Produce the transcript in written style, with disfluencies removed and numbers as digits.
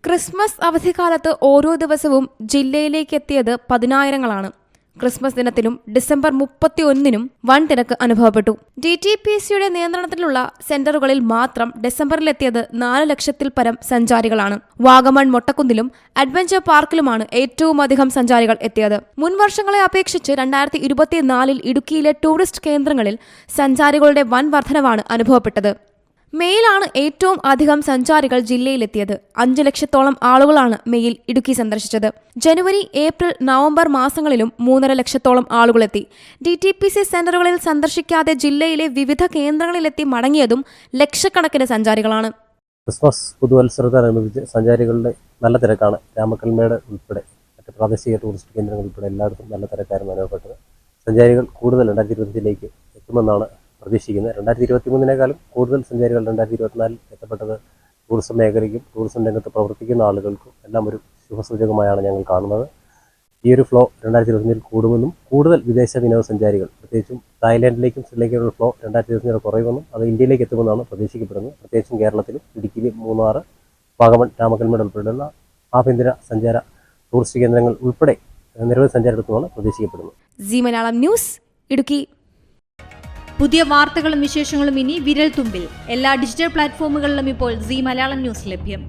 Christmas അവധിക്കാലത്ത് ഓരോ ദിവസവും ജില്ലയിലേക്ക് എത്തിയത് പതിനായിരങ്ങളാണ്. ക്രിസ്മസ് ദിനത്തിലും ഡിസംബർ 31-നും വൻ തിരക്ക് അനുഭവപ്പെട്ടു. DTPCയുടെ നിയന്ത്രണത്തിലുള്ള സെന്ററുകളിൽ മാത്രം ഡിസംബറിലെത്തിയത് 4 ലക്ഷത്തിൽ പരം സഞ്ചാരികളാണ്. വാഗമൺ മൊട്ടക്കുന്നിലും അഡ്വഞ്ചർ പാർക്കിലുമാണ് ഏറ്റവും അധികം സഞ്ചാരികൾ എത്തിയത്. മുൻ വർഷങ്ങളെ അപേക്ഷിച്ച് 2024-ൽ ഇടുക്കിയിലെ ടൂറിസ്റ്റ് കേന്ദ്രങ്ങളിൽ സഞ്ചാരികളുടെ വൻ വർധനവാണ് അനുഭവപ്പെട്ടത്. മെയ്യിലാണ് ഏറ്റവും അധികം സഞ്ചാരികൾ ജില്ലയിലെത്തിയത്. 5 ലക്ഷത്തോളം ആളുകളാണ് മെയ്യിൽ ഇടുക്കി സന്ദർശിച്ചത്. ജനുവരി, ഏപ്രിൽ, നവംബർ മാസങ്ങളിലും 3.5 ലക്ഷത്തോളം ആളുകളെത്തി. DTPC സെന്ററുകളിൽ സന്ദർശിക്കാതെ ജില്ലയിലെ വിവിധ കേന്ദ്രങ്ങളിലെത്തി മടങ്ങിയതും ലക്ഷക്കണക്കിന് സഞ്ചാരികളാണ്. ക്രിസ്മസ് പുതുവത്സരത്തോടനുബന്ധിച്ച് സഞ്ചാരികളുടെ നല്ല തിരക്കാണ്. രാമക്കൽമേട് ഉൾപ്പെടെ മറ്റ് പ്രാദേശിക ടൂറിസ്റ്റ് കേന്ദ്രങ്ങൾ ഉൾപ്പെടെ എല്ലായിടത്തും നല്ല തിരക്കായിരുന്നു അനുഭവപ്പെട്ടത്. സഞ്ചാരികൾ കൂടുതൽ 2025-ലേക്ക് എത്തുമെന്നാണ് പ്രതീക്ഷിക്കുന്നത്. 2023-നേക്കാളും കൂടുതൽ സഞ്ചാരികൾ 2024-ൽ എത്തപ്പെട്ടത് ടൂറിസം മേഖലയ്ക്കും ടൂറിസം രംഗത്ത് പ്രവർത്തിക്കുന്ന ആളുകൾക്കും എല്ലാം ഒരു ശുഭസൂചകമായാണ് ഞങ്ങൾ കാണുന്നത്. ഈ ഒരു ഫ്ലോ 2025-ൽ കൂടുമെന്നും കൂടുതൽ വിദേശ വിനോദസഞ്ചാരികൾ പ്രത്യേകിച്ചും തായ്ലാൻഡിലേക്കും ശ്രീലങ്കയിലുള്ള ഫ്ലോ 2025-ൽ കുറയുമെന്നും അത് ഇന്ത്യയിലേക്ക് എത്തുമെന്നാണ് പ്രതീക്ഷിക്കപ്പെടുന്നത്. പ്രത്യേകിച്ചും കേരളത്തിലും ഇടുക്കിയിലും മൂന്നാർ, വാഗമൺ, രാമക്കൽമേട് ഉൾപ്പെടെയുള്ള ആഭ്യന്തര സഞ്ചാര ടൂറിസ്റ്റ് കേന്ദ്രങ്ങൾ ഉൾപ്പെടെ നിരവധി സഞ്ചാരികളെത്തുമെന്നാണ് പ്രതീക്ഷിക്കപ്പെടുന്നത്. സി മലയാളം ന്യൂസ്, ഇടുക്കി. പുതിയ വാർത്തകളും വിശേഷങ്ങളും ഇനി വിരൽ തുമ്പിൽ. എല്ലാ ഡിജിറ്റൽ പ്ലാറ്റ്ഫോമുകളിലും ഇപ്പോൾ സി മലയാളം ന്യൂസ് ലഭ്യം.